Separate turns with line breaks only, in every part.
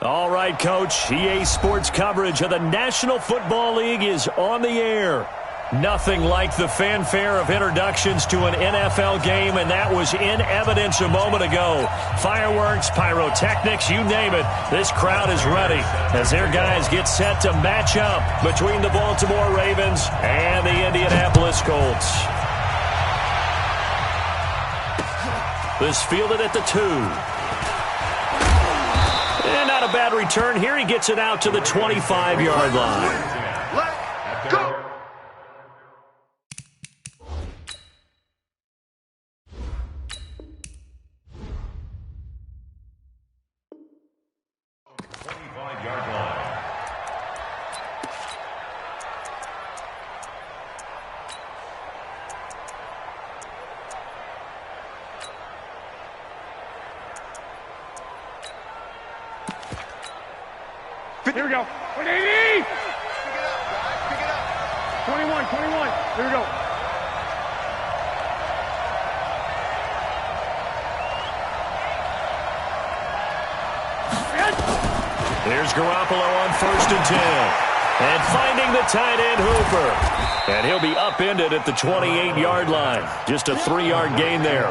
All right, Coach. EA Sports coverage of the National Football League is on the air. Nothing like the fanfare of introductions to an NFL game, and that was in evidence a moment ago. Fireworks, pyrotechnics, you name it. This crowd is ready as their guys get set to match up between the Baltimore Ravens and the Indianapolis Colts. This fielded at the 2. And not a bad return here. He gets it out to the 25-yard line.
Let's go!
Here we go. 180! Pick it up. 21. Here we go.
Here's Garoppolo on 1st and 10. And finding the tight end Hooper. And he'll be upended at the 28-yard line. Just a 3-yard gain there.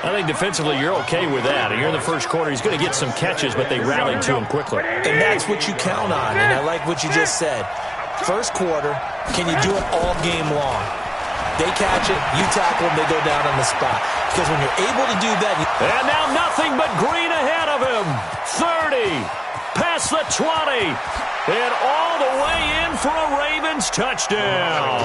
I think defensively you're okay with that. You're in the first quarter. He's going to get some catches, but they rallied to him quickly.
And that's what you count on, and I like what you just said. First quarter, can you do it all game long? They catch it, you tackle them, they go down on the spot. Because when you're able to do that...
And now nothing but green ahead of him. 30, past the 20, and all the way in for a Ravens touchdown.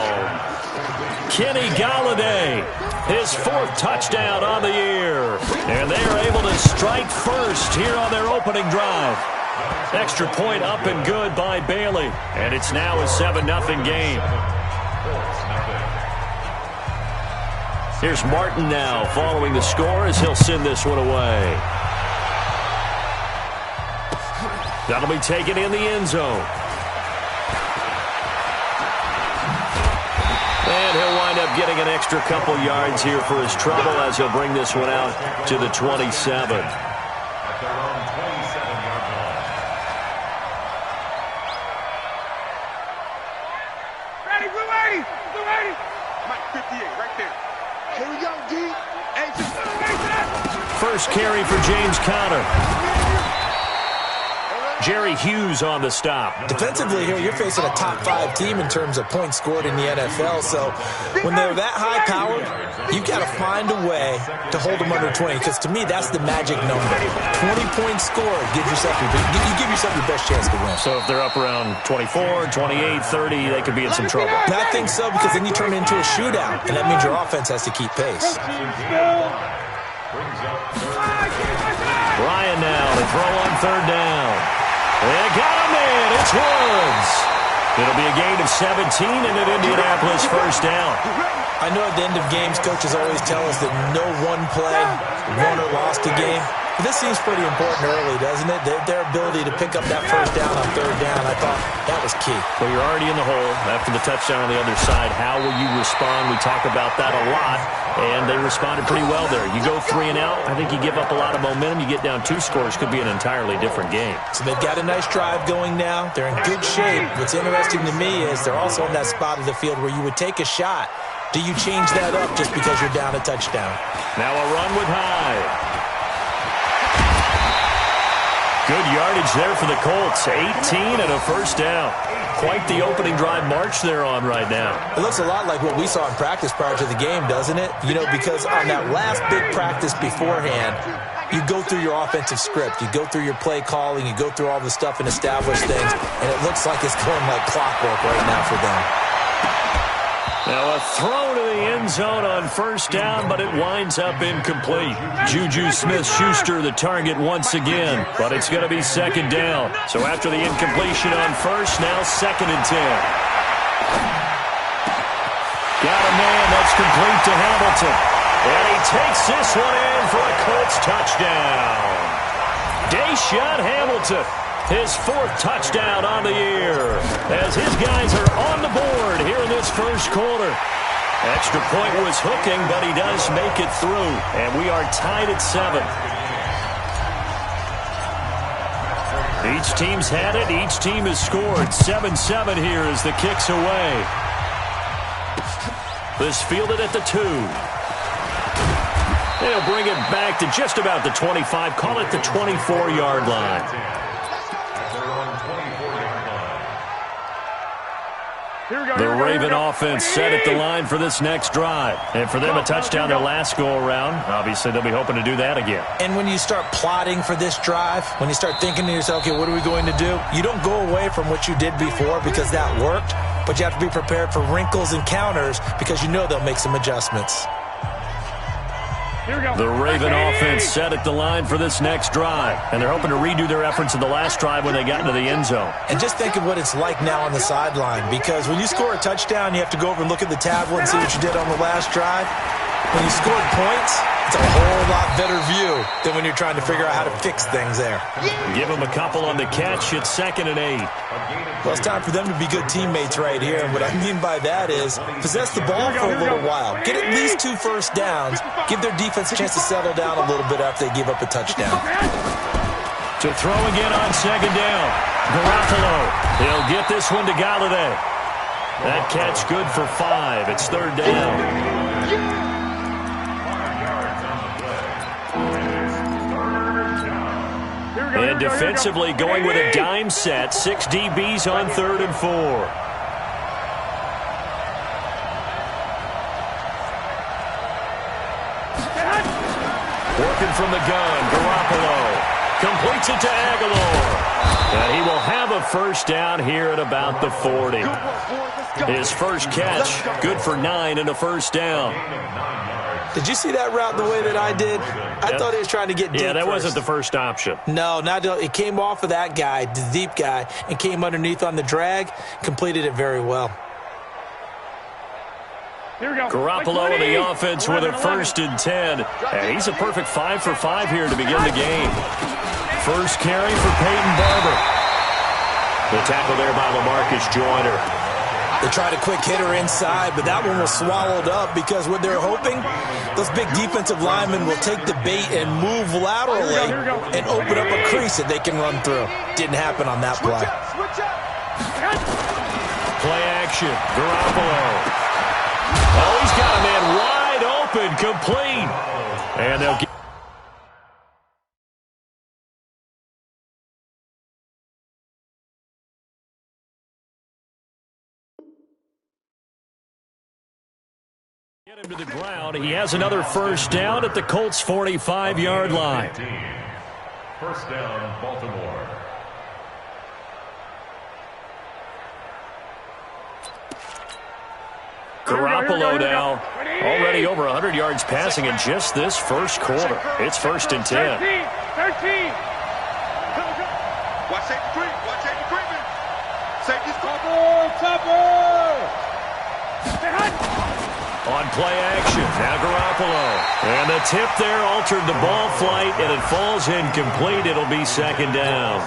Kenny Galladay, his 4th touchdown on the year. And they are able to strike first here on their opening drive. Extra point up and good by Bailey. And it's now a 7-0 game. Here's Martin now following the score as he'll send this one away. That'll be taken in the end zone. And he'll wind up getting an extra couple yards here for his trouble as he'll bring this one out to the 27.
Ready, blue 80! Blue 80! Mike 58, right there. Here we go, D. Hey, just
First carry for James Conner. Jerry Hughes on the stop.
Defensively here, you're facing a top 5 team in terms of points scored in the NFL. So when they're that high-powered, you've got to find a way to hold them under 20. Because to me, that's the magic number. 20 points scored, you give yourself your best chance to win.
So if they're up around 24, 28, 30, they could be in some trouble.
And I think so, because then you turn it into a shootout, and that means your offense has to keep pace.
Ryan now to throw on 3rd down. They got him in. It's Woods. It'll be a gain of 17 and an Indianapolis first down.
I know at the end of games, coaches always tell us that no one play won or lost a game. But this seems pretty important early, doesn't it? Their ability to pick up that first down on 3rd down, I thought that was key.
Well, you're already in the hole after the touchdown on the other side. How will you respond? We talk about that a lot, and they responded pretty well there. You go 3 and out, I think you give up a lot of momentum. You get down 2 scores, could be an entirely different game.
So they've got a nice drive going now. They're in good shape. What's interesting to me is they're also in that spot of the field where you would take a shot. Do you change that up just because you're down a touchdown?
Now a run with Hyde. Good yardage there for the Colts. 18 and a first down. Quite the opening drive march they're on right now.
It looks a lot like what we saw in practice prior to the game, doesn't it? You know, because on that last big practice beforehand, you go through your offensive script. You go through your play calling. You go through all the stuff and establish things. And it looks like it's going like clockwork right now for them.
Now a throw to the end zone on 1st down, but it winds up incomplete. Juju Smith-Schuster the target once again, but it's going to be 2nd down. So after the incompletion on 1st, now 2nd and 10. Got a man, that's complete to Hamilton. And he takes this one in for a Colts touchdown. Deshaun Hamilton, his 4th touchdown on the year, as his guys are on the board here in this first quarter. Extra point was hooking, but he does make it through, and we are tied at 7. Each team's had it. Each team has scored. 7-7 here as the kick's away. This fielded at the 2. They'll bring it back to just about the 25. Call it the 24-yard line. The Raven offense set at the line for this next drive. And for them, a touchdown their last go-around. Obviously, they'll be hoping to do that again.
And when you start plotting for this drive, when you start thinking to yourself, okay, what are we going to do? You don't go away from what you did before because that worked, but you have to be prepared for wrinkles and counters because you know they'll make some adjustments.
The Raven offense set at the line for this next drive. And they're hoping to redo their efforts in the last drive when they got into the end zone.
And just think of what it's like now on the sideline, because when you score a touchdown, you have to go over and look at the tablet and see what you did on the last drive. When you scored points, it's a whole lot better view than when you're trying to figure out how to fix things there.
Give them a couple on the catch. It's 2nd and 8.
Well, it's time for them to be good teammates right here. And what I mean by that is possess the ball for a little while. Get at least 2 first downs. Give their defense a chance to settle down a little bit after they give up a touchdown.
To throw again on 2nd down. Garoppolo. He'll get this one to Galladay. That catch good for 5. It's 3rd down. And defensively going with a dime set. 6 DBs on 3rd and 4. Working from the gun, Garoppolo completes it to Aguilar. And he will have a first down here at about the 40. His first catch, good for 9 and a first down.
Did you see that route the way that I did? I thought he was trying to get deep.
Yeah, that
first.
wasn't the first option.
No, it came off of that guy, the deep guy, and came underneath on the drag, completed it very well.
Here we go.
Garoppolo in the offense with a 1st and 10. And he's a perfect 5 for 5 here to begin the game. First carry for Peyton Barber. The tackle there by LaMarcus Joyner.
They tried a quick hitter inside, but that one was swallowed up because what they're hoping, those big defensive linemen will take the bait and move laterally and open up a crease that they can run through. Didn't happen on that play.
Play action. Garoppolo. Oh, he's got a man wide open, complete. And they'll get him to the ground. He has another first down at the Colts' 45-yard line.
First down, Baltimore.
Garoppolo now already over 100 yards passing in just this first quarter. It's 1st and 10.
13. Watch safety creep. Watch safety creeping. Safety's cover.
On play action, now Garoppolo. And the tip there altered the ball flight, and it falls incomplete. It'll be 2nd down.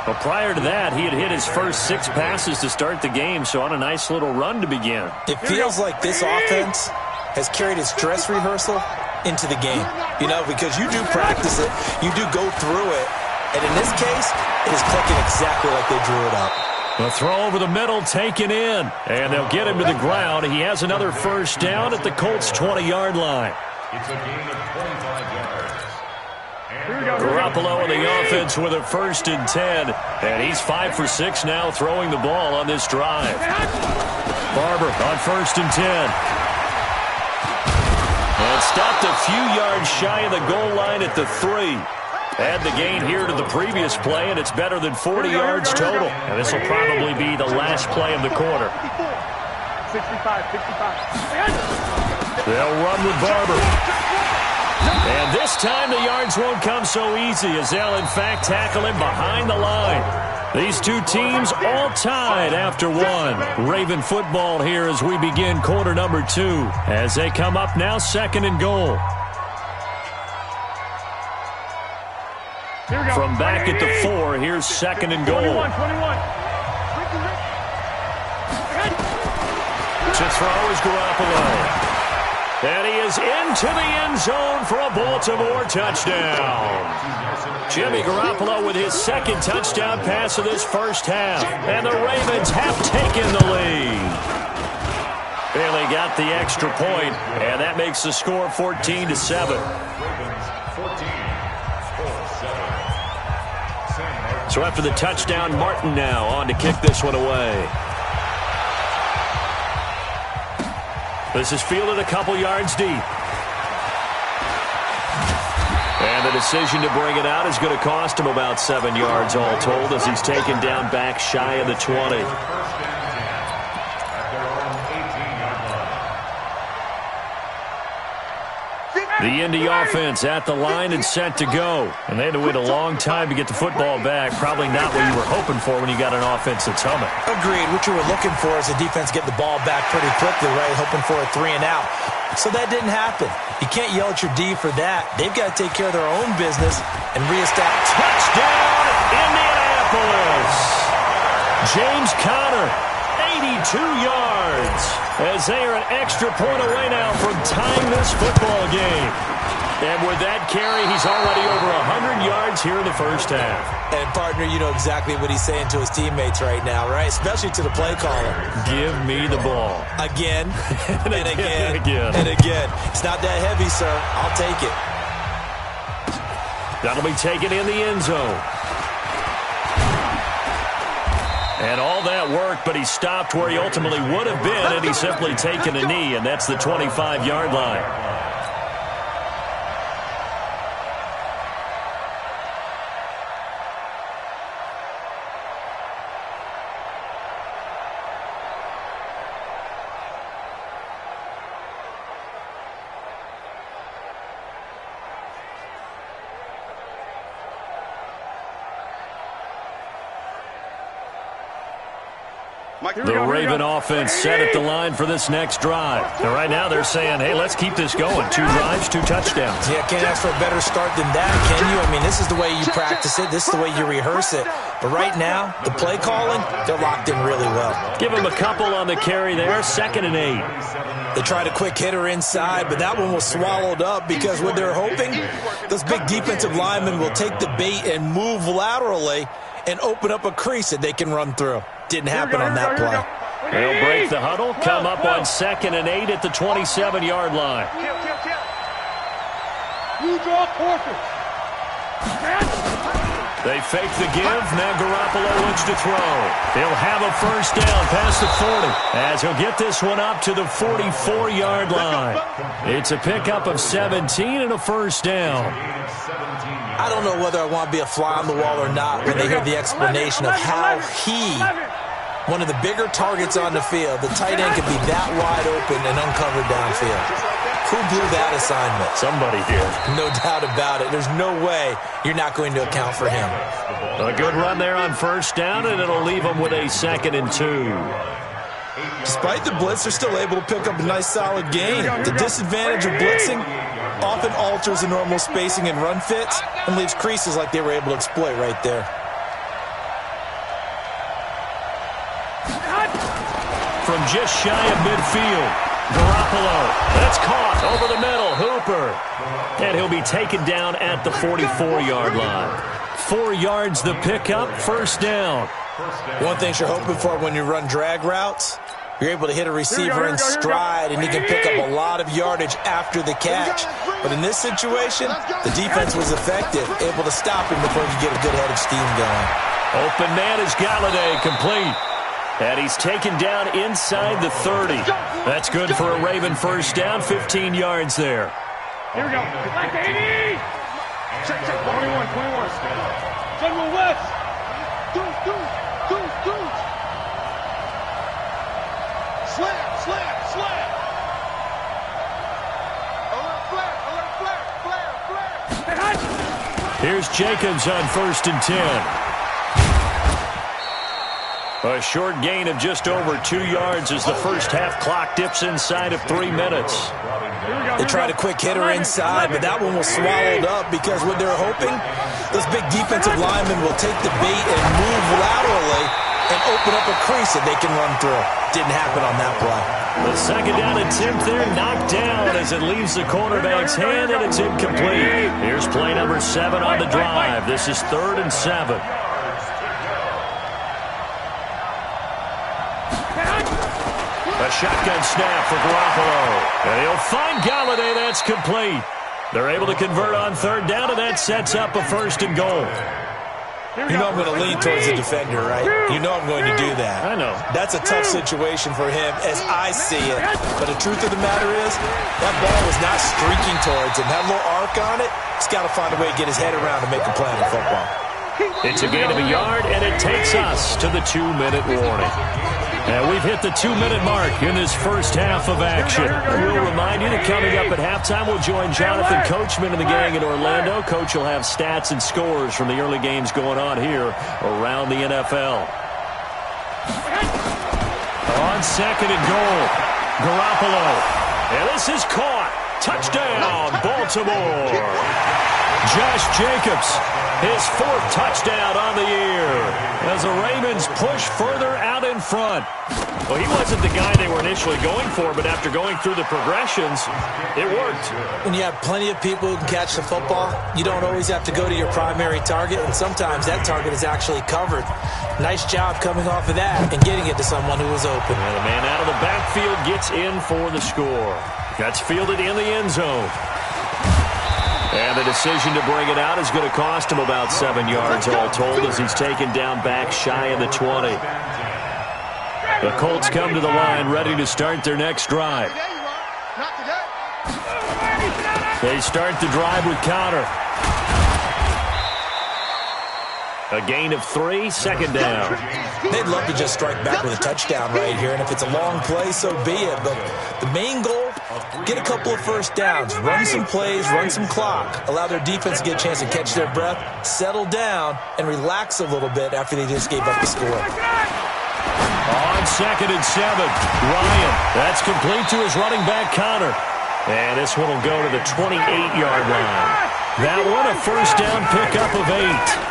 But prior to that, he had hit his first 6 passes to start the game, so on a nice little run to begin.
It feels like this offense has carried its dress rehearsal into the game. You know, because you do practice it, you do go through it, and in this case, it is clicking exactly like they drew it up.
The throw over the middle taken in, and they'll get him to the ground. He has another first down at the Colts' 20-yard line.
It's a gain of 25 yards.
Garoppolo in the offense with a 1st and 10, and he's 5 for 6 now throwing the ball on this drive. Barber on 1st and 10. And stopped a few yards shy of the goal line at the 3. Add the gain here to the previous play, and it's better than 40 yards total. And this will probably be the last play of the quarter.
65.
They'll run with Barber. And this time the yards won't come so easy as they'll, in fact, tackle him behind the line. These two teams all tied after 1. Raven football here as we begin quarter number 2. As they come up now, 2nd and goal. From back at the 4, here's 2nd and goal.
21.
To throw is Garoppolo. And he is into the end zone for a Baltimore touchdown. Jimmy Garoppolo with his second touchdown pass of this first half. And the Ravens have taken the lead. Bailey got the extra point, and that makes the score 14-7. So after the touchdown, Martin now on to kick this one away. This is fielded a couple yards deep. And the decision to bring it out is going to cost him about 7 yards all told as he's taken down back shy of the 20. The Indy offense at the line and set to go. And they had to wait a long time to get the football back. Probably not what you were hoping for when you got an offense that's humming.
Agreed. What you were looking for is the defense get the ball back pretty quickly, right? Hoping for a 3 and out. So that didn't happen. You can't yell at your D for that. They've got to take care of their own business and reestablish.
Touchdown, Indianapolis! James Conner, 82 yards. As they are an extra point away now from tying this football game. And with that carry, he's already over 100 yards here in the first half.
And, partner, you know exactly what he's saying to his teammates right now, right? Especially to the play caller.
Give me the ball.
Again, and again,
and again.
and again. It's not that heavy, sir. I'll take it.
That'll be taken in the end zone. And all that work, but he stopped where he ultimately would have been, and he's simply taken a knee, and that's the 25-yard line. The Raven offense set at the line for this next drive. And right now they're saying, hey, let's keep this going. 2 drives, 2 touchdowns.
Yeah, can't ask for a better start than that, can you? I mean, this is the way you practice it. This is the way you rehearse it. But right now, the play calling, they're locked in really well.
Give them a couple on the carry there, 2nd and 8.
They tried a quick hitter inside, but that one was swallowed up because what they're hoping, those big defensive linemen will take the bait and move laterally and open up a crease that they can run through. Didn't happen on that play.
They'll break the huddle, come up on 2nd and 8 at the 27-yard line.
You draw quarter.
They fake the give. Now Garoppolo looks to throw. He'll have a first down past the 40 as he'll get this one up to the 44-yard line. It's a pickup of 17 and a first down.
I don't know whether I want to be a fly on the wall or not when they hear the explanation of how he, one of the bigger targets on the field, the tight end could be that wide open and uncovered downfield. Who blew that assignment?
Somebody did.
No doubt about it. There's no way you're not going to account for him.
A good run there on first down, and it'll leave them with a 2nd and 2.
Despite the blitz, they're still able to pick up a nice solid gain. The disadvantage of blitzing often alters the normal spacing and run fits and leaves creases like they were able to exploit right there.
From just shy of midfield, Garoppolo. That's caught over the middle. Hooper. And he'll be taken down at the 44-yard line. 4 yards the pickup, first down.
One thing you're hoping for when you run drag routes, you're able to hit a receiver in stride, and he can pick up a lot of yardage after the catch. But in this situation, the defense was effective, able to stop him before he could get a good head of steam going.
Open man is Galladay, complete. And he's taken down inside the 30. That's good for a Raven first down, 15 yards there.
Here we go. Back to 80. Check, 21. General West. Do. Slam. Flare.
Here's Jacobs on 1st and 10. A short gain of just over 2 yards as the first half clock dips inside of 3 minutes.
They tried a quick hitter inside, but that one was swallowed up because what they're hoping, those big defensive linemen will take the bait and move laterally and open up a crease that they can run through. Didn't happen on that play.
The second down attempt there knocked down as it leaves the quarterback's hand, and it's incomplete. Here's play number 7 on the drive. This is 3rd and 7. A shotgun snap for Garoppolo. And he'll find Galladay. That's complete. They're able to convert on 3rd down, and that sets up a 1st and goal.
You know I'm going to lean towards the defender, right? You know I'm going to do that.
I know.
That's a tough situation for him as I see it. But the truth of the matter is, that ball was not streaking towards him. That little arc on it, he's got to find a way to get his head around to make a play in football.
It's a gain of a yard, and it takes us to the 2-minute warning. And we've hit the 2-minute mark in this first half of action. We'll remind you that coming up at halftime, we'll join Jonathan Coachman and the gang in Orlando. Coach will have stats and scores from the early games going on here around the NFL. On 2nd and goal, Garoppolo. And this is caught. Touchdown, Baltimore. Josh Jacobs, his 4th touchdown on the year as the Ravens push further out in front. Well, he wasn't the guy they were initially going for, but after going through the progressions, it worked.
When you have plenty of people who can catch the football, you don't always have to go to your primary target, and sometimes that target is actually covered. Nice job coming off of that and getting it to someone who was open.
And the man out of the backfield gets in for the score. That's fielded in the end zone. And the decision to bring it out is going to cost him about 7 yards all told as he's taken down back shy of the 20. The Colts come to the line ready to start their next drive. They start the drive with Conner. A gain of 3, 2nd down.
They'd love to just strike back with a touchdown right here, and if it's a long play, so be it. But the main goal, get a couple of first downs, run some plays, run some clock, allow their defense to get a chance to catch their breath, settle down, and relax a little bit after they just gave up the score.
On 2nd and 7, Ryan. That's complete to his running back, Conner. And this one will go to the 28-yard line. That one a first down pickup of 8.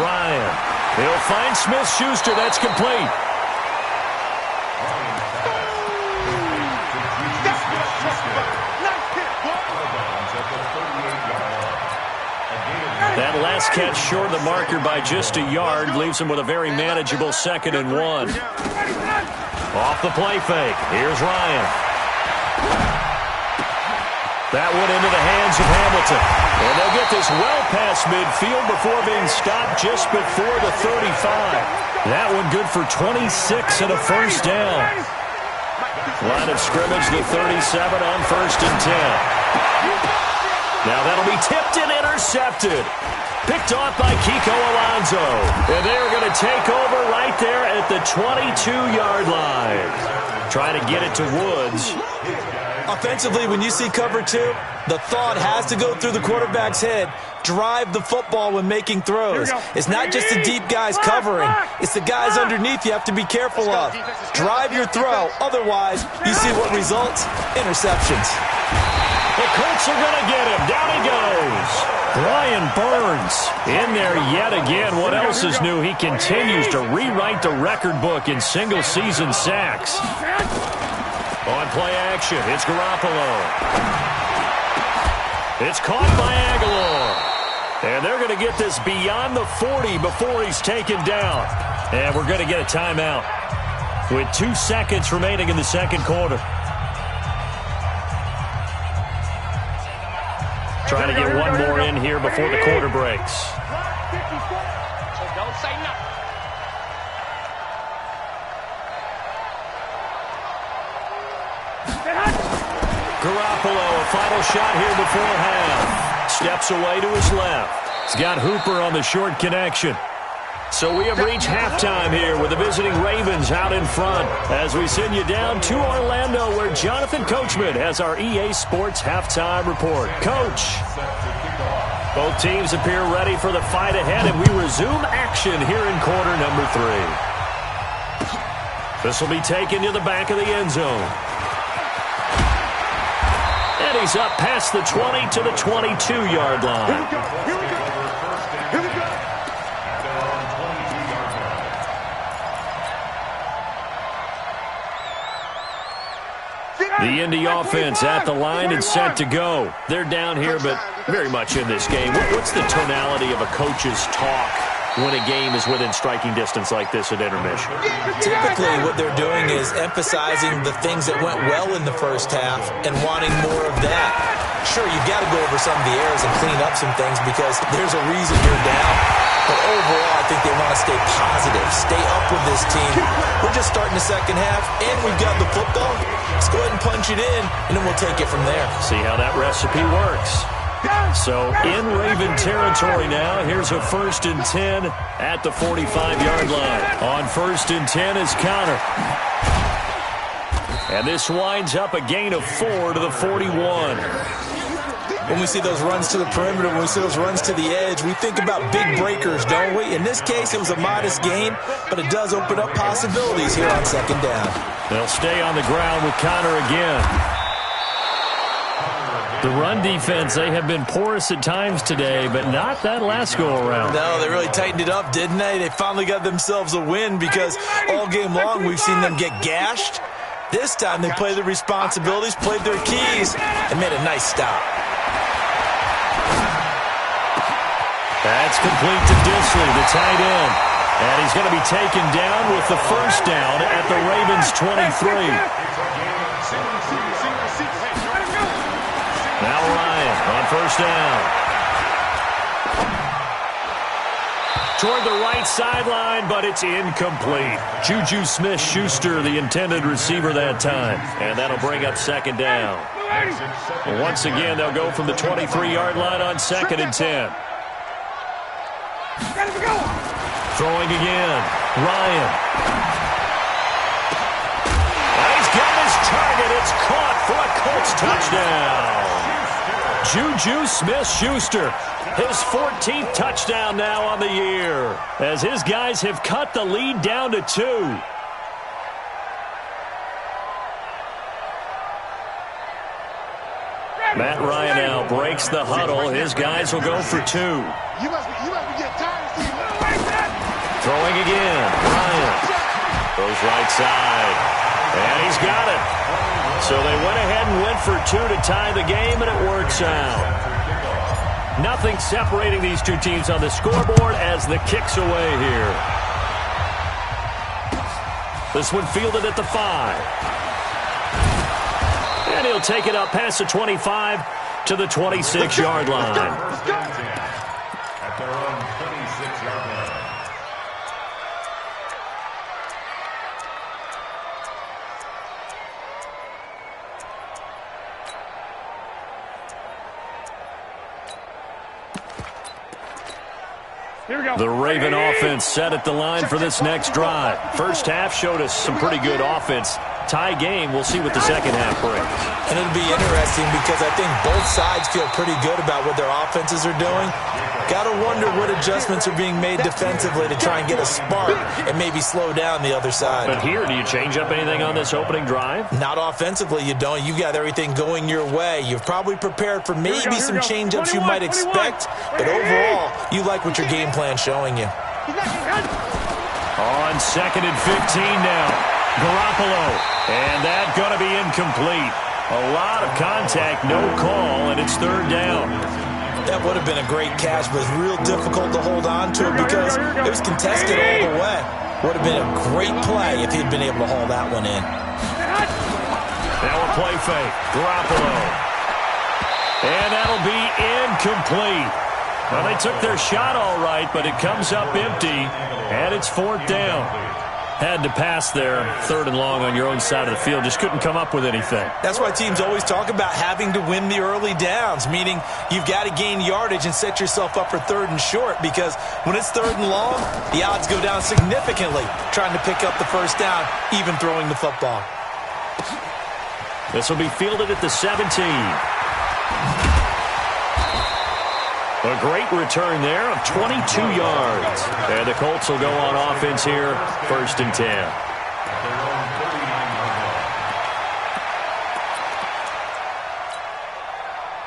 Ryan. He'll find Smith-Schuster. That's complete. That last catch short of the marker by just a yard leaves him with a very manageable 2nd and 1. Off the play fake. Here's Ryan. That one into the hands of Hamilton. And they'll get this well past midfield before being stopped just before the 35. That one good for 26 and a first down. Line of scrimmage, the 37 on 1st and 10. Now that'll be tipped and intercepted. Picked off by Kiko Alonso. And they're going to take over right there at the 22-yard line. Trying to get it to Woods.
Offensively, when you see cover 2, the thought has to go through the quarterback's head. Drive the football when making throws. It's not just the deep guys covering. It's the guys underneath you have to be careful of. Drive your throw. Otherwise, you see what results? Interceptions.
The Colts are going to get him. Down he goes. Brian Burns in there yet again. What else is new? He continues to rewrite the record book in single-season sacks. On play action, it's Garoppolo. It's caught by Aguilar. And they're going to get this beyond the 40 before he's taken down. And we're going to get a timeout with 2 seconds remaining in the second quarter. Trying to get one more in here before the quarter breaks.
So don't say nothing.
Garoppolo, a final shot here before half. Steps away to his left. He's got Hooper on the short connection. So we have reached halftime here with the visiting Ravens out in front as we send you down to Orlando where Jonathan Coachman has our EA Sports halftime report. Coach, both teams appear ready for the fight ahead, and we resume action here in quarter number 3. This will be taken to the back of the end zone. And he's up past the 20 to the 22-yard line. The Indy offense at the line and set to go. They're down here, but very much in this game. What's the tonality of a coach's talk when a game is within striking distance like this at intermission?
Typically, what they're doing is emphasizing the things that went well in the first half and wanting more of that. Sure, you've got to go over some of the errors and clean up some things because there's a reason you're down. But overall, I think they want to stay positive, stay up with this team. We're just starting the second half, and we've got the football. Let's go ahead and punch it in, and then we'll take it from there.
See how that recipe works. So in Raven territory now, here's a 1st and 10 at the 45-yard line. On 1st and 10 is Connor. And this winds up a gain of 4 to the 41.
When we see those runs to the perimeter, when we see those runs to the edge, we think about big breakers, don't we? In this case, it was a modest gain, but it does open up possibilities here on 2nd down.
They'll stay on the ground with Connor again. The run defense, they have been porous at times today, but not that last go-around.
No, they really tightened it up, didn't they? They finally got themselves a win because all game long we've seen them get gashed. This time they played their responsibilities, played their keys, and made a nice stop.
That's complete to Disley, the tight end. And he's going to be taken down with the 1st down at the Ravens' 23. Now Ryan on 1st down. Toward the right sideline, but it's incomplete. Juju Smith-Schuster, the intended receiver that time. And that'll bring up 2nd down. Once again, they'll go from the 23-yard line on 2nd and 10. Throwing again. Ryan. And he's got his target. It's caught for a Colts touchdown. Juju Smith-Schuster, his 14th touchdown now on the year, as his guys have cut the lead down to 2. Matt Ryan now breaks the huddle. His guys will go for 2.
You must be getting tired of seeing
Throwing again. Ryan goes right side. And he's got it. So they went ahead and went for 2 to tie the game, and it works out. Nothing separating these two teams on the scoreboard as the kick's away here. This one fielded at the 5. And he'll take it up past the 25 to the 26-yard line.
At their own 26-yard line.
The Raven offense set at the line for this next drive. First half showed us some pretty good offense. Tie game, we'll see what the second half brings.
And it'll be interesting because I think both sides feel pretty good about what their offenses are doing. Got to wonder what adjustments are being made defensively to try and get a spark and maybe slow down the other side.
But here, do you change up anything on this opening drive?
Not offensively, you don't. You got everything going your way. You've probably prepared for maybe some change-ups you might expect, but overall, you like what your game plan's showing you.
On 2nd and 15 now. Garoppolo, and that's going to be incomplete. A lot of contact, no call, and it's 3rd down.
That would have been a great catch, but it's real difficult to hold on to it because it was contested all the way. Would have been a great play if he'd been able to haul that one in.
Now a play fake. Garoppolo. And that'll be incomplete. Well, they took their shot all right, but it comes up empty, and it's 4th down. Had to pass there, 3rd and long on your own side of the field. Just couldn't come up with anything.
That's why teams always talk about having to win the early downs, meaning you've got to gain yardage and set yourself up for 3rd and short, because when it's 3rd and long, the odds go down significantly trying to pick up the 1st down, even throwing the football.
This will be fielded at the 17. A great return there of 22 yards. And the Colts will go on offense here, 1st and 10.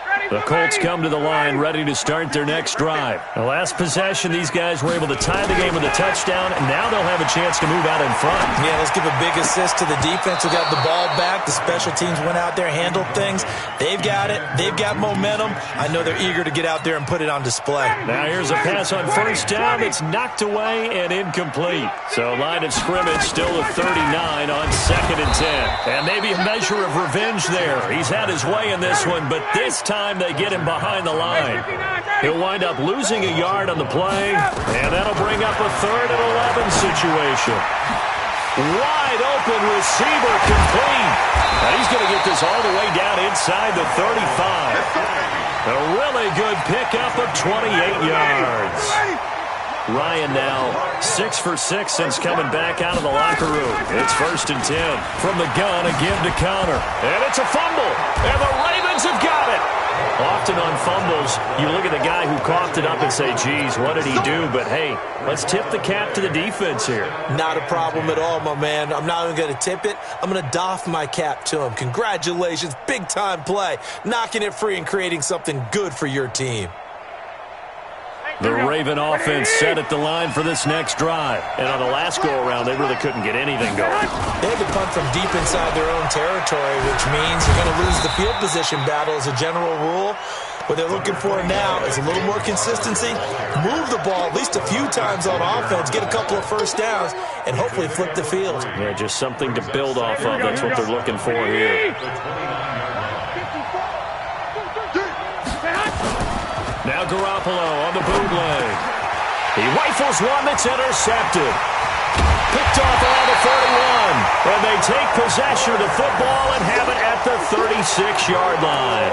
Ready,
The Colts come to the line ready to start their next drive. The last possession, these guys were able to tie the game with a touchdown, and now they'll have a chance to move out in front.
Yeah, let's give a big assist to the defense who got the ball back. The special teams went out there, handled things. They've got it. They've got momentum. I know they're eager to get out there and put it on display.
Now here's a pass on first down that's knocked away and incomplete. So line of scrimmage still at 39 on 2nd and 10. And maybe a measure of revenge there. He's had his way in this one, but this time they get him behind the line. He'll wind up losing a yard on the play, and that'll bring up a 3rd and 11 situation. Wide open receiver complete. And he's going to get this all the way down inside the 35. A really good pickup of 28 yards. Ryan now 6 for 6 since coming back out of the locker room. It's 1st and 10. From the gun, again to Connor. And it's a fumble. And the Ravens have got it. Often on fumbles, you look at the guy who coughed it up and say, geez, what did he do? But, hey, let's tip the cap to the defense here.
Not a problem at all, my man. I'm not even going to tip it. I'm going to doff my cap to him. Congratulations. Big-time play. Knocking it free and creating something good for your team.
The Raven offense set at the line for this next drive. And on the last go-around, they really couldn't get anything going.
They had to punt from deep inside their own territory, which means you're going to lose the field position battle as a general rule. What they're looking for now is a little more consistency, move the ball at least a few times on offense, get a couple of first downs, and hopefully flip the field.
Yeah, just something to build off of. That's what they're looking for here. Now Garoppolo on the bootleg. He rifles one that's intercepted. Picked off around the 41. And they take possession of the football and have it at the 36-yard line.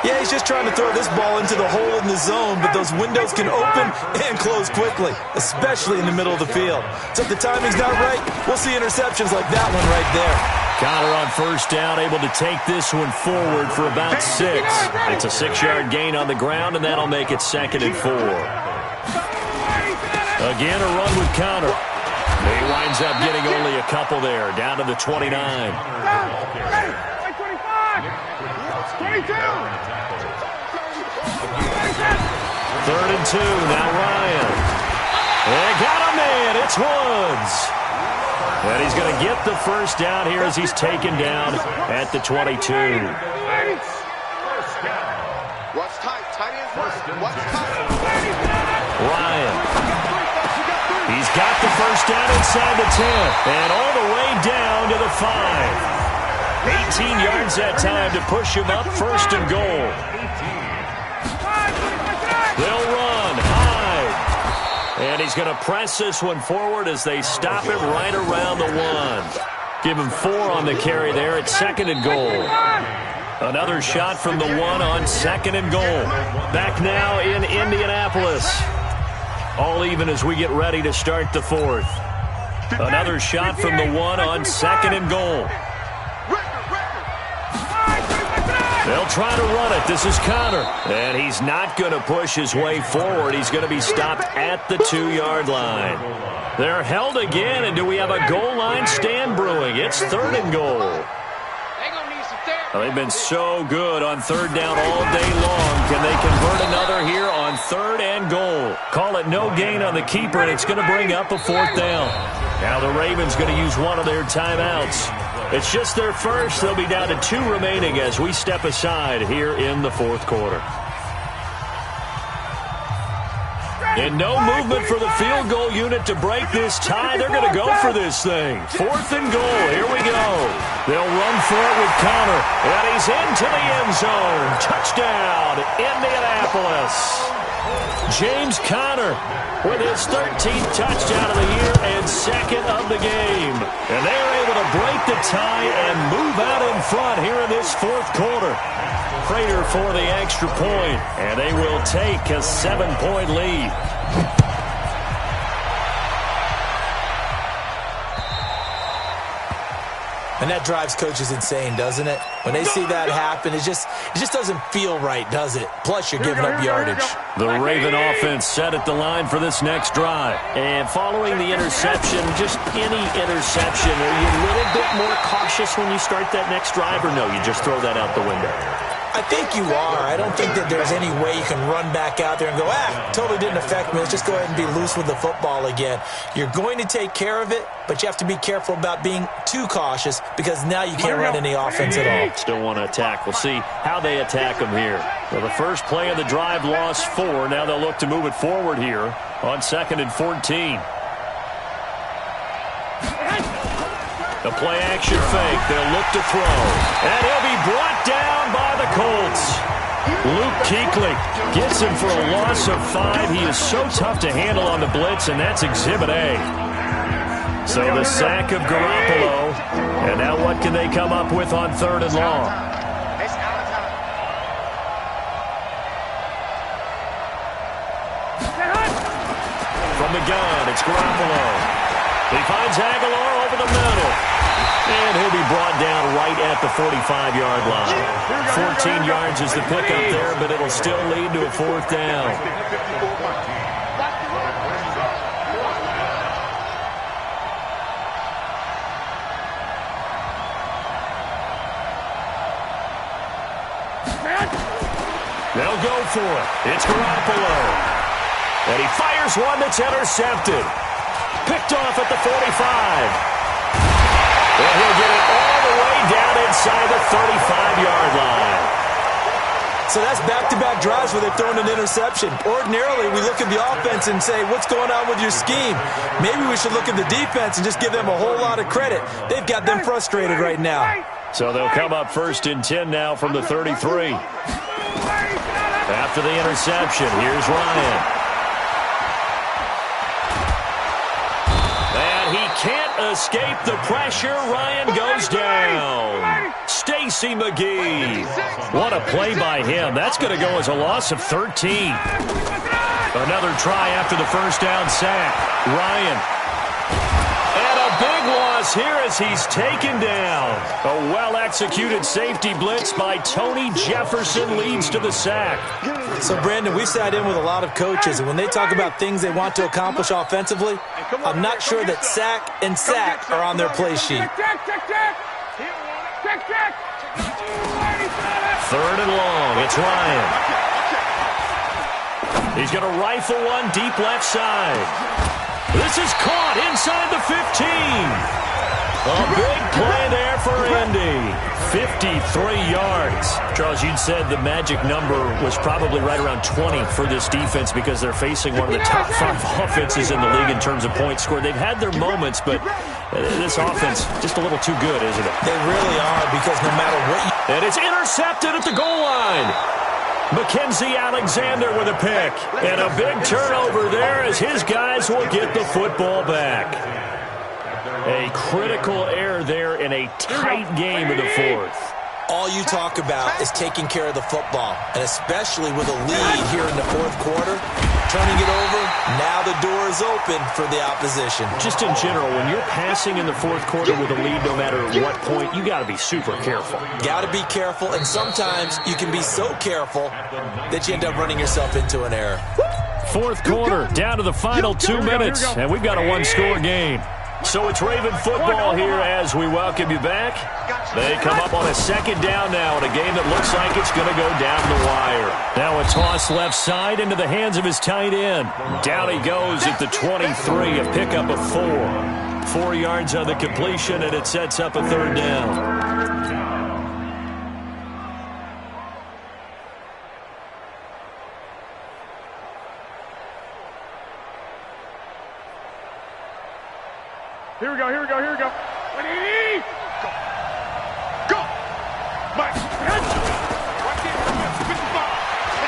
Yeah, he's just trying to throw this ball into the hole in the zone, but those windows can open and close quickly, especially in the middle of the field. So if the timing's not right, we'll see interceptions like that one right there.
Connor on first down, able to take this one forward for about 6. It's a 6-yard gain on the ground, and that'll make it 2nd and 4. Again, a run with Connor. He winds up getting only a couple there, down to the 29. 3rd and 2, now Ryan. They got a man, it's Woods. And he's going to get the first down here as he's taken down at the 22.
What's tight? Tight ends what's tight?
Ryan. He's got the first down inside the 10. And all the way down to the 5. 18 yards that time to push him up, 1st and goal. They'll run high. And he's going to press this one forward as they stop him right around the 1. Give him 4 on the carry there. It's 2nd and goal. Another shot from the 1 on 2nd and goal. Back now in Indianapolis. All even as we get ready to start the 4th. Another shot from the 1 on 2nd and goal. They'll try to run it. This is Connor. And he's not going to push his way forward. He's going to be stopped at the 2-yard line. They're held again, and do we have a goal line stand brewing? It's 3rd and goal. Well, they've been so good on 3rd down all day long. Can they convert another here on 3rd and goal? Call it no gain on the keeper, and it's going to bring up a 4th down. Now the Ravens going to use one of their timeouts. It's just their first. They'll be down to 2 remaining as we step aside here in the 4th quarter. And no movement for the field goal unit to break this tie. They're going to go for this thing. 4th and goal. Here we go. They'll run for it with Connor. And he's into the end zone. Touchdown, Indianapolis. James Conner with his 13th touchdown of the year and 2nd of the game. And they're able to break the tie and move out in front here in this 4th quarter. Prater for the extra point, and they will take a 7-point lead.
And that drives coaches insane, doesn't it? When they see that happen, it just doesn't feel right, does it? Plus, you're giving up yardage.
The Raven offense set at the line for this next drive. And following the interception, just any interception, are you a little bit more cautious when you start that next drive, or no, you just throw that out the window?
I think you are. I don't think that there's any way you can run back out there and go, totally didn't affect me. Let's just go ahead and be loose with the football again. You're going to take care of it, but you have to be careful about being too cautious because now you can't run any offense at all.
Still want to attack. We'll see how they attack them here. Well, the first play of the drive lost 4. Now they'll look to move it forward here on 2nd and 14. The play-action fake. They'll look to throw. And he'll be brought down by the Colts. Luke Kuechly gets him for a loss of 5. He is so tough to handle on the blitz, and that's Exhibit A. So the sack of Garoppolo. And now what can they come up with on 3rd and long? From the gun, it's Garoppolo. He finds Aguilar over the middle. And he'll be brought down right at the 45-yard line. 14 yards is the pickup there, but it'll still lead to a 4th down. They'll go for it. It's Garoppolo. And he fires one that's intercepted. Picked off at the 45. And he'll get it all the way down inside the 35-yard line.
So that's back-to-back drives where they've thrown an interception. Ordinarily, we look at the offense and say, what's going on with your scheme? Maybe we should look at the defense and just give them a whole lot of credit. They've got them frustrated right now.
So they'll come up 1st and 10 now from the 33. After the interception, here's Ryan. And he can't escape the pressure. Ryan goes down. Stacy McGee. What a play by him. That's going to go as a loss of 13. Another try after the first down sack. Ryan. And a big loss here as he's taken down. A well-executed safety blitz by Tony Jefferson leads to the sack.
So, Brandon, we sat in with a lot of coaches, and when they talk about things they want to accomplish offensively, I'm not sure that sack and sack are on their play sheet.
3rd and long. It's Ryan. He's going to rifle one deep left side. This is caught inside the 15. A big play there for Indy. 53 yards. Charles, you'd said the magic number was probably right around 20 for this defense because they're facing one of the top 5 offenses in the league in terms of points scored. They've had their moments, but this offense just a little too good, isn't it?
They really are because no matter what you...
And it's intercepted at the goal line. Mackenzie Alexander with a pick. And a big turnover there as his guys will get the football back. A critical error there in a tight game in the 4th.
All you talk about is taking care of the football, and especially with a lead here in the 4th quarter, turning it over, now the door is open for the opposition.
Just in general, when you're passing in the 4th quarter with a lead, no matter what point, you got to be super careful.
Got to be careful, and sometimes you can be so careful that you end up running yourself into an error.
4th quarter, down to the final 2 minutes, and we've got a one-score game. So it's Raven football here as we welcome you back. They come up on a 2nd down now in a game that looks like it's going to go down the wire. Now a toss left side into the hands of his tight end. Down he goes at the 23, a pickup of 4. 4 yards on the completion, and it sets up a 3rd down.
Here we go, here we go, here we go. Ready? Go. Go. Mike.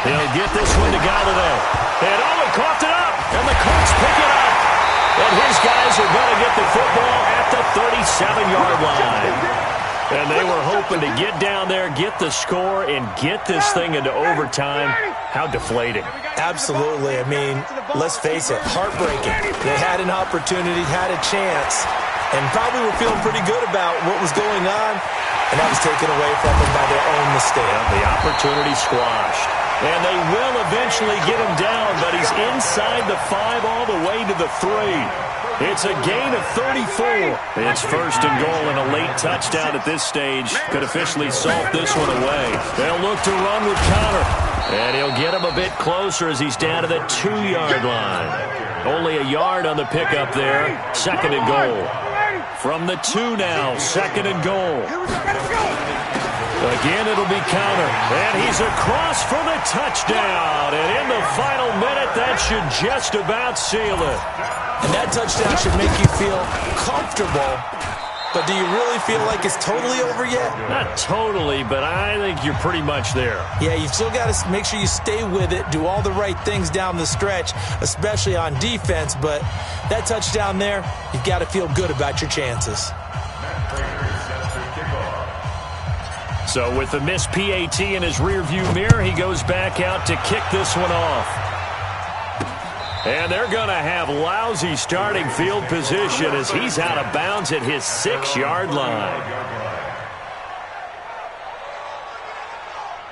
He'll get this one to Galladay. And he coughed it up. And the Colts pick it up. And his guys are going to get the football at the 37-yard line. And they were hoping to get down there, get the score, and get this thing into overtime. How deflating.
Absolutely. I mean, let's face it, heartbreaking. They had an opportunity, had a chance, and probably were feeling pretty good about what was going on, and that was taken away from them by their own mistake.
The opportunity squashed. And they will eventually get him down, but he's inside the 5 all the way to the 3. It's a gain of 34. It's first and goal, and a late touchdown at this stage could officially salt this one away. They'll look to run with Connor, and he'll get him a bit closer as he's down to the 2-yard line. Only a yard on the pickup there. Second and goal. From the 2 now, second and goal. Again, it'll be Connor, and he's across for the touchdown. And in the final minute, that should just about seal it.
And that touchdown should make you feel comfortable. But do you really feel like it's totally over yet?
Not totally, but I think you're pretty much there.
Yeah, you've still got to make sure you stay with it, do all the right things down the stretch, especially on defense. But that touchdown there, you've got to feel good about your chances.
So with the missed PAT in his rearview mirror, he goes back out to kick this one off. And they're going to have lousy starting field position as he's out of bounds at his 6-yard line.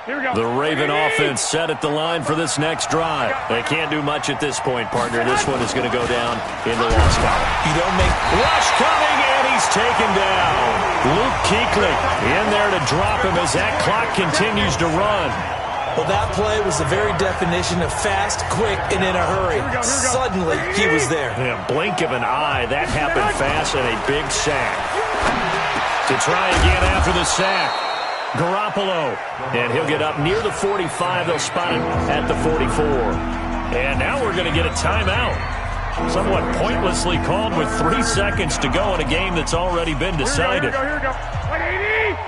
Here we go.
The Raven offense set at the line for this next drive. They can't do much at this point, partner. This one is going to go down in the loss column.
You don't make...
Rush coming, and he's taken down. Luke Kuechly in there to drop him as that clock continues to run.
Well, that play was the very definition of fast, quick, and in a hurry. Suddenly, he was there.
In a blink of an eye, that happened fast, and a big sack. To try again after the sack, Garoppolo. And he'll get up near the 45. They'll spot him at the 44. And now we're going to get a timeout. Somewhat pointlessly called with 3 seconds to go in a game that's already been decided.
Here we go. 180.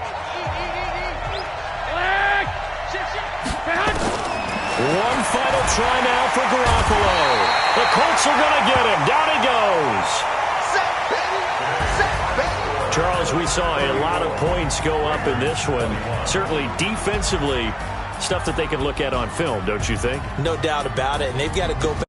One final try now for Garoppolo. The Colts are going to get him. Down he goes. Charles, we saw a lot of points go up in this one. Certainly defensively, stuff that they can look at on film, don't you think?
No doubt about it, and they've got to go back.